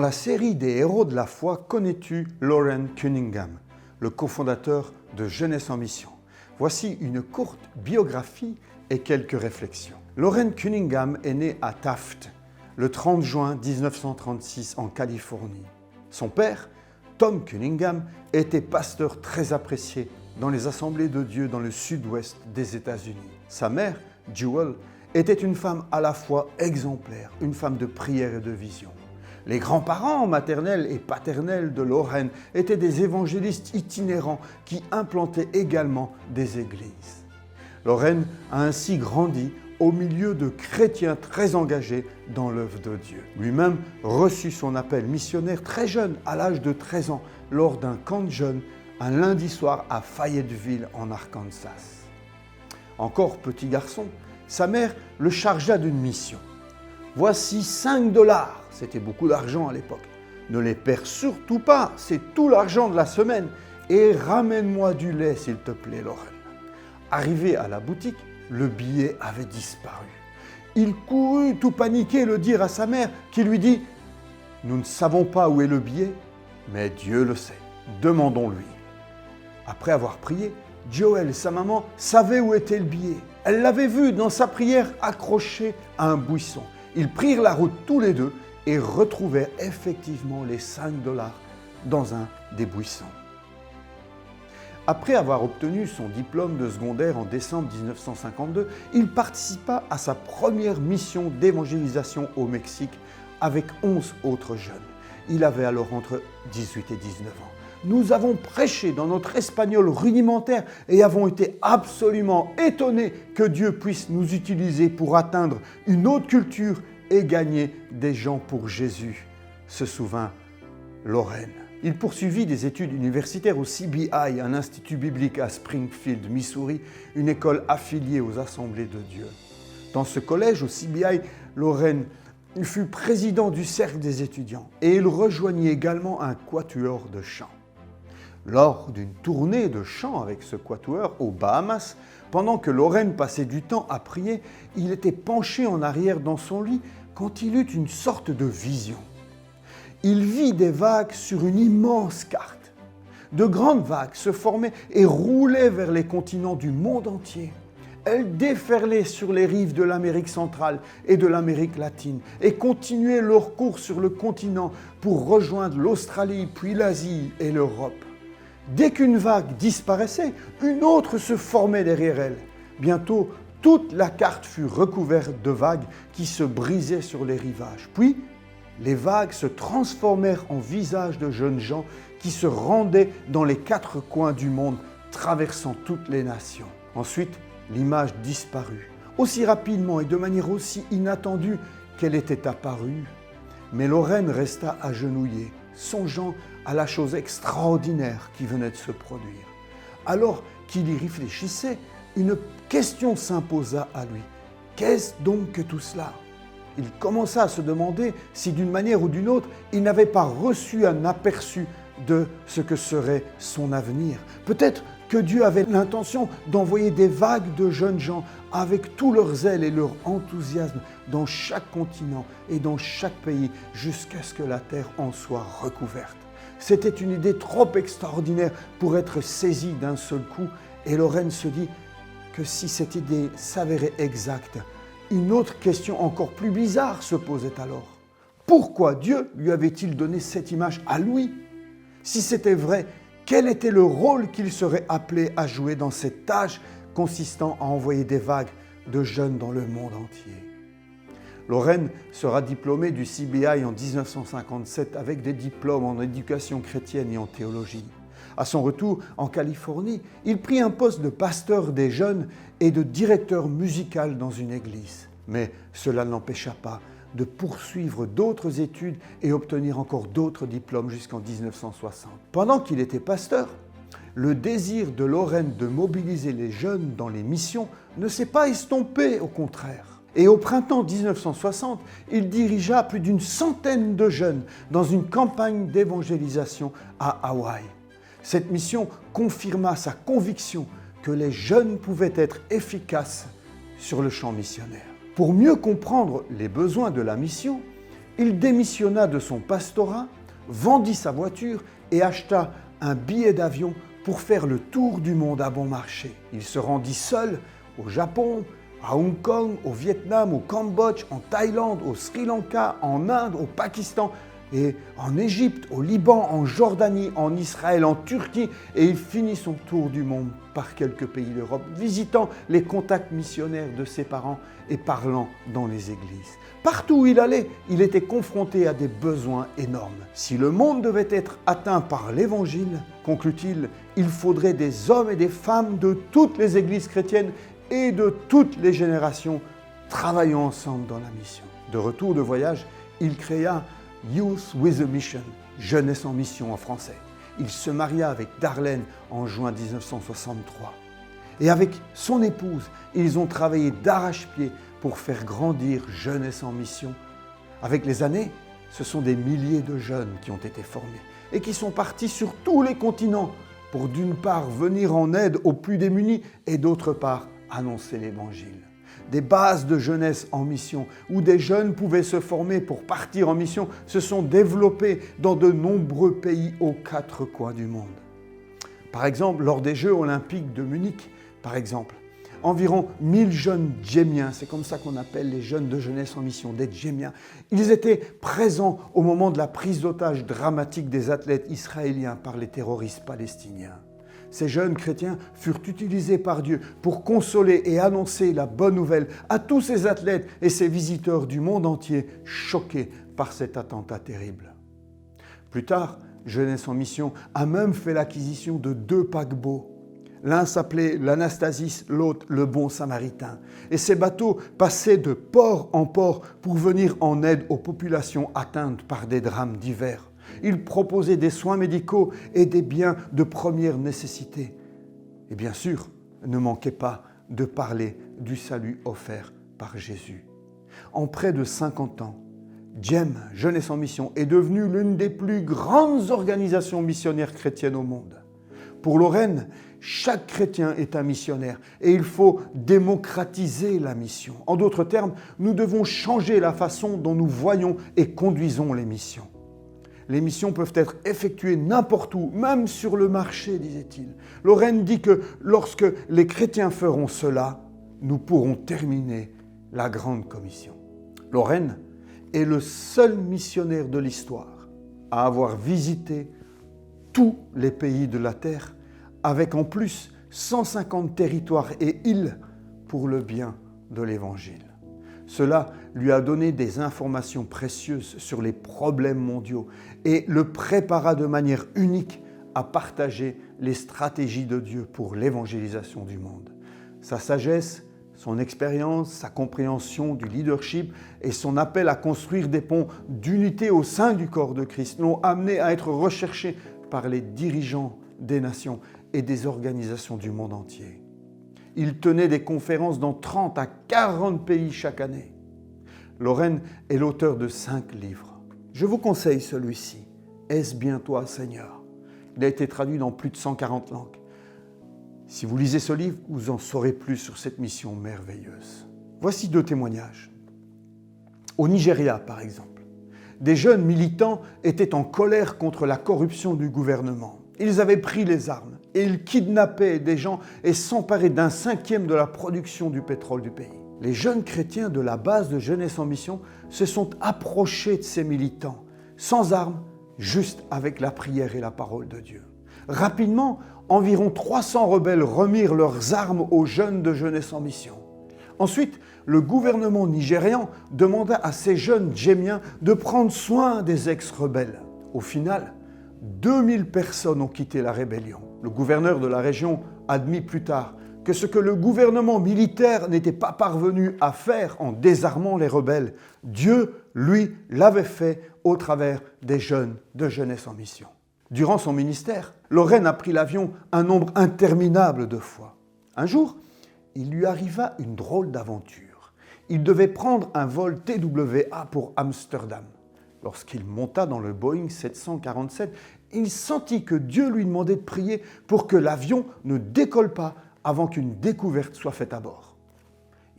Dans la série des héros de la foi, connais-tu Loren Cunningham, le cofondateur de Jeunesse en Mission? Voici une courte biographie et quelques réflexions. Loren Cunningham est né à Taft le 30 juin 1936 en Californie. Son père, Tom Cunningham, était pasteur très apprécié dans les assemblées de Dieu dans le sud-ouest des États-Unis. Sa mère, Jewel, était une femme à la fois exemplaire, une femme de prière et de vision. Les grands-parents maternels et paternels de Loren étaient des évangélistes itinérants qui implantaient également des églises. Loren a ainsi grandi au milieu de chrétiens très engagés dans l'œuvre de Dieu. Lui-même reçut son appel missionnaire très jeune, à l'âge de 13 ans, lors d'un camp de jeunes, un lundi soir à Fayetteville, en Arkansas. Encore petit garçon, sa mère le chargea d'une mission. « Voici 5 $, c'était beaucoup d'argent à l'époque. Ne les perds surtout pas, c'est tout l'argent de la semaine. Et ramène-moi du lait, s'il te plaît, Loren. » Arrivé à la boutique, le billet avait disparu. Il courut tout paniqué le dire à sa mère qui lui dit « Nous ne savons pas où est le billet, mais Dieu le sait. Demandons-lui. » Après avoir prié, Joël, sa maman, savait où était le billet. Elle l'avait vu dans sa prière accroché à un buisson. Ils prirent la route tous les deux et retrouvèrent effectivement les 5 $ dans un des buissons. Après avoir obtenu son diplôme de secondaire en décembre 1952, il participa à sa première mission d'évangélisation au Mexique avec 11 autres jeunes. Il avait alors entre 18 et 19 ans. Nous avons prêché dans notre espagnol rudimentaire et avons été absolument étonnés que Dieu puisse nous utiliser pour atteindre une autre culture et gagner des gens pour Jésus, se souvint Loren. Il poursuivit des études universitaires au CBI, un institut biblique à Springfield, Missouri, une école affiliée aux Assemblées de Dieu. Dans ce collège, au CBI, Loren fut président du cercle des étudiants et il rejoignit également un quatuor de chant. Lors d'une tournée de chant avec ce quatuor aux Bahamas, pendant que Loren passait du temps à prier, il était penché en arrière dans son lit quand il eut une sorte de vision. Il vit des vagues sur une immense carte. De grandes vagues se formaient et roulaient vers les continents du monde entier. Elles déferlaient sur les rives de l'Amérique centrale et de l'Amérique latine et continuaient leur cours sur le continent pour rejoindre l'Australie, puis l'Asie et l'Europe. Dès qu'une vague disparaissait, une autre se formait derrière elle. Bientôt, toute la carte fut recouverte de vagues qui se brisaient sur les rivages. Puis, les vagues se transformèrent en visages de jeunes gens qui se rendaient dans les 4 coins du monde, traversant toutes les nations. Ensuite, l'image disparut, aussi rapidement et de manière aussi inattendue qu'elle était apparue. Mais Loren resta agenouillé, songeant à la chose extraordinaire qui venait de se produire. Alors qu'il y réfléchissait, une question s'imposa à lui. Qu'est-ce donc que tout cela ? Il commença à se demander si d'une manière ou d'une autre, il n'avait pas reçu un aperçu de ce que serait son avenir. Peut-être que Dieu avait l'intention d'envoyer des vagues de jeunes gens avec tout leur zèle et leur enthousiasme dans chaque continent et dans chaque pays jusqu'à ce que la terre en soit recouverte. C'était une idée trop extraordinaire pour être saisie d'un seul coup et Loren se dit que si cette idée s'avérait exacte, une autre question encore plus bizarre se posait alors. Pourquoi Dieu lui avait-il donné cette image à lui ? Si c'était vrai, quel était le rôle qu'il serait appelé à jouer dans cette tâche consistant à envoyer des vagues de jeunes dans le monde entier? Loren sera diplômé du CBI en 1957 avec des diplômes en éducation chrétienne et en théologie. À son retour en Californie, il prit un poste de pasteur des jeunes et de directeur musical dans une église. Mais cela ne l'empêcha pas de poursuivre d'autres études et obtenir encore d'autres diplômes jusqu'en 1960. Pendant qu'il était pasteur, le désir de Loren de mobiliser les jeunes dans les missions ne s'est pas estompé, au contraire. Et au printemps 1960, il dirigea plus d'une centaine de jeunes dans une campagne d'évangélisation à Hawaï. Cette mission confirma sa conviction que les jeunes pouvaient être efficaces sur le champ missionnaire. Pour mieux comprendre les besoins de la mission, il démissionna de son pastorat, vendit sa voiture et acheta un billet d'avion pour faire le tour du monde à bon marché. Il se rendit seul au Japon, à Hong Kong, au Vietnam, au Cambodge, en Thaïlande, au Sri Lanka, en Inde, au Pakistan et en Égypte, au Liban, en Jordanie, en Israël, en Turquie, et il finit son tour du monde par quelques pays d'Europe, visitant les contacts missionnaires de ses parents et parlant dans les églises. Partout où il allait, il était confronté à des besoins énormes. Si le monde devait être atteint par l'Évangile, conclut-il, il faudrait des hommes et des femmes de toutes les églises chrétiennes et de toutes les générations travaillant ensemble dans la mission. De retour de voyage, il créa Youth with a Mission, Jeunesse en mission en français. Il se maria avec Darlene en juin 1963. Et avec son épouse, ils ont travaillé d'arrache-pied pour faire grandir Jeunesse en mission. Avec les années, ce sont des milliers de jeunes qui ont été formés et qui sont partis sur tous les continents pour d'une part venir en aide aux plus démunis et d'autre part annoncer l'Évangile. Des bases de jeunesse en mission où des jeunes pouvaient se former pour partir en mission se sont développées dans de nombreux pays aux quatre coins du monde. Par exemple, lors des Jeux olympiques de Munich, environ 1000 jeunes djémiens, c'est comme ça qu'on appelle les jeunes de jeunesse en mission, des djémiens, ils étaient présents au moment de la prise d'otage dramatique des athlètes israéliens par les terroristes palestiniens. Ces jeunes chrétiens furent utilisés par Dieu pour consoler et annoncer la bonne nouvelle à tous ces athlètes et ces visiteurs du monde entier choqués par cet attentat terrible. Plus tard, Jeunesse en mission a même fait l'acquisition de 2 paquebots. L'un s'appelait l'Anastasis, l'autre le Bon Samaritain. Et ces bateaux passaient de port en port pour venir en aide aux populations atteintes par des drames divers. Ils proposaient des soins médicaux et des biens de première nécessité. Et bien sûr, ne manquez pas de parler du salut offert par Jésus. En près de 50 ans, JEM, Jeunesse en mission, est devenue l'une des plus grandes organisations missionnaires chrétiennes au monde. Pour Lorraine, chaque chrétien est un missionnaire et il faut démocratiser la mission. En d'autres termes, nous devons changer la façon dont nous voyons et conduisons les missions. Les missions peuvent être effectuées n'importe où, même sur le marché, disait-il. Lorraine dit que lorsque les chrétiens feront cela, nous pourrons terminer la grande commission. Lorraine est le seul missionnaire de l'histoire à avoir visité tous les pays de la terre, avec en plus 150 territoires et îles pour le bien de l'Évangile. Cela lui a donné des informations précieuses sur les problèmes mondiaux et le prépara de manière unique à partager les stratégies de Dieu pour l'évangélisation du monde. Sa sagesse, son expérience, sa compréhension du leadership et son appel à construire des ponts d'unité au sein du corps de Christ l'ont amené à être recherché par les dirigeants des nations et des organisations du monde entier. Il tenait des conférences dans 30 à 40 pays chaque année. Lorraine est l'auteur de 5 livres. Je vous conseille celui-ci, « Est-ce bien toi, Seigneur ?» Il a été traduit dans plus de 140 langues. Si vous lisez ce livre, vous en saurez plus sur cette mission merveilleuse. Voici 2 témoignages. Au Nigeria, par exemple, des jeunes militants étaient en colère contre la corruption du gouvernement. Ils avaient pris les armes et ils kidnappaient des gens et s'emparaient d'un 5e de la production du pétrole du pays. Les jeunes chrétiens de la base de Jeunesse en mission se sont approchés de ces militants, sans armes, juste avec la prière et la parole de Dieu. Rapidement, environ 300 rebelles remirent leurs armes aux jeunes de Jeunesse en mission. Ensuite, le gouvernement nigérian demanda à ces jeunes djémiens de prendre soin des ex-rebelles. Au final, 2000 personnes ont quitté la rébellion. Le gouverneur de la région admit plus tard que ce que le gouvernement militaire n'était pas parvenu à faire en désarmant les rebelles, Dieu, lui, l'avait fait au travers des jeunes de Jeunesse en mission. Durant son ministère, Lorraine a pris l'avion un nombre interminable de fois. Un jour, il lui arriva une drôle d'aventure. Il devait prendre un vol TWA pour Amsterdam. Lorsqu'il monta dans le Boeing 747, il sentit que Dieu lui demandait de prier pour que l'avion ne décolle pas avant qu'une découverte soit faite à bord.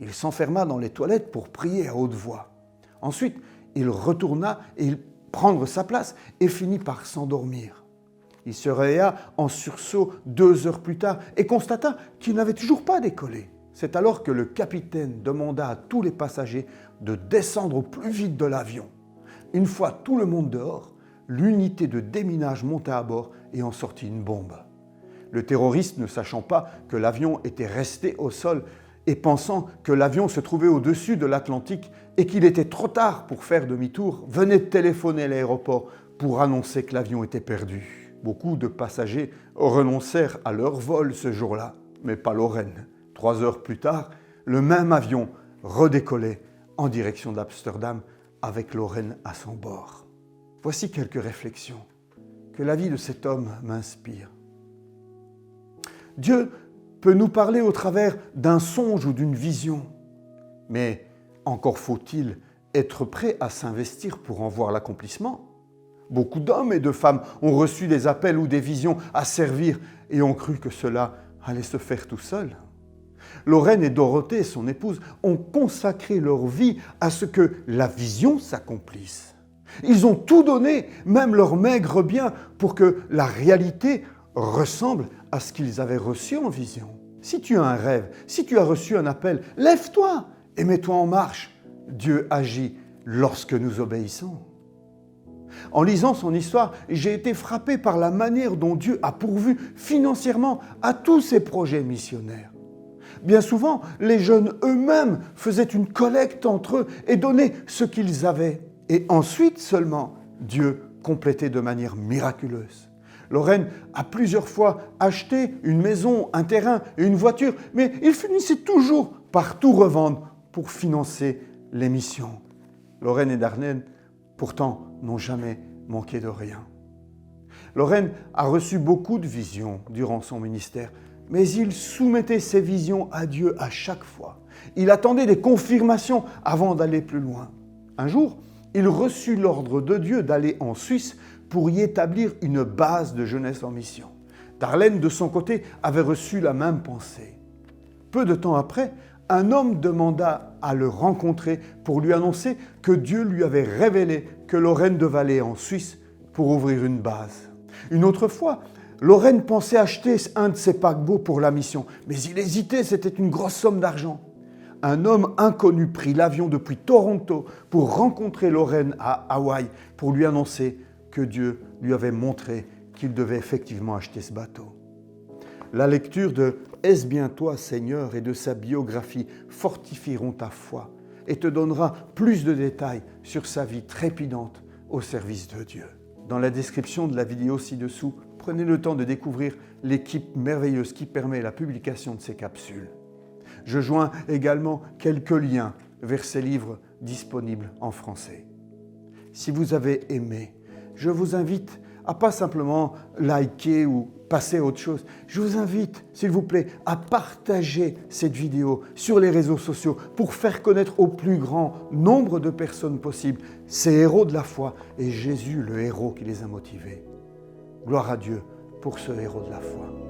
Il s'enferma dans les toilettes pour prier à haute voix. Ensuite, il retourna et prendre sa place et finit par s'endormir. Il se réveilla en sursaut 2 heures plus tard et constata qu'il n'avait toujours pas décollé. C'est alors que le capitaine demanda à tous les passagers de descendre au plus vite de l'avion. Une fois tout le monde dehors, l'unité de déminage monta à bord et en sortit une bombe. Le terroriste, ne sachant pas que l'avion était resté au sol et pensant que l'avion se trouvait au-dessus de l'Atlantique et qu'il était trop tard pour faire demi-tour, venait de téléphoner à l'aéroport pour annoncer que l'avion était perdu. Beaucoup de passagers renoncèrent à leur vol ce jour-là, mais pas Lorraine. 3 heures plus tard, le même avion redécollait en direction d'Amsterdam avec Lorraine à son bord. Voici quelques réflexions que la vie de cet homme m'inspire. Dieu peut nous parler au travers d'un songe ou d'une vision, mais encore faut-il être prêt à s'investir pour en voir l'accomplissement. Beaucoup d'hommes et de femmes ont reçu des appels ou des visions à servir et ont cru que cela allait se faire tout seul. Lorraine et Dorothée, son épouse, ont consacré leur vie à ce que la vision s'accomplisse. Ils ont tout donné, même leur maigre bien, pour que la réalité ressemble à ce qu'ils avaient reçu en vision. Si tu as un rêve, si tu as reçu un appel, lève-toi et mets-toi en marche. Dieu agit lorsque nous obéissons. En lisant son histoire, j'ai été frappé par la manière dont Dieu a pourvu financièrement à tous ses projets missionnaires. Bien souvent, les jeunes eux-mêmes faisaient une collecte entre eux et donnaient ce qu'ils avaient. Et ensuite seulement, Dieu complétait de manière miraculeuse. Lorraine a plusieurs fois acheté une maison, un terrain et une voiture, mais il finissait toujours par tout revendre pour financer les missions. Lorraine et Darlene, pourtant, n'ont jamais manqué de rien. Lorraine a reçu beaucoup de visions durant son ministère, mais il soumettait ses visions à Dieu à chaque fois. Il attendait des confirmations avant d'aller plus loin. Un jour, il reçut l'ordre de Dieu d'aller en Suisse pour y établir une base de jeunesse en mission. Darlene, de son côté, avait reçu la même pensée. Peu de temps après, un homme demanda à le rencontrer pour lui annoncer que Dieu lui avait révélé que Lorraine devait aller en Suisse pour ouvrir une base. Une autre fois, Lorraine pensait acheter un de ses paquebots pour la mission, mais il hésitait, c'était une grosse somme d'argent. Un homme inconnu prit l'avion depuis Toronto pour rencontrer Lorraine à Hawaï pour lui annoncer que Dieu lui avait montré qu'il devait effectivement acheter ce bateau. La lecture de « Est-ce bien toi, Seigneur ?» et de sa biographie fortifieront ta foi et te donnera plus de détails sur sa vie trépidante au service de Dieu. Dans la description de la vidéo ci-dessous, prenez le temps de découvrir l'équipe merveilleuse qui permet la publication de ces capsules. Je joins également quelques liens vers ces livres disponibles en français. Si vous avez aimé, je vous invite à pas simplement liker ou passer à autre chose. Je vous invite, s'il vous plaît, à partager cette vidéo sur les réseaux sociaux pour faire connaître au plus grand nombre de personnes possible ces héros de la foi et Jésus, le héros qui les a motivés. Gloire à Dieu pour ce héros de la foi.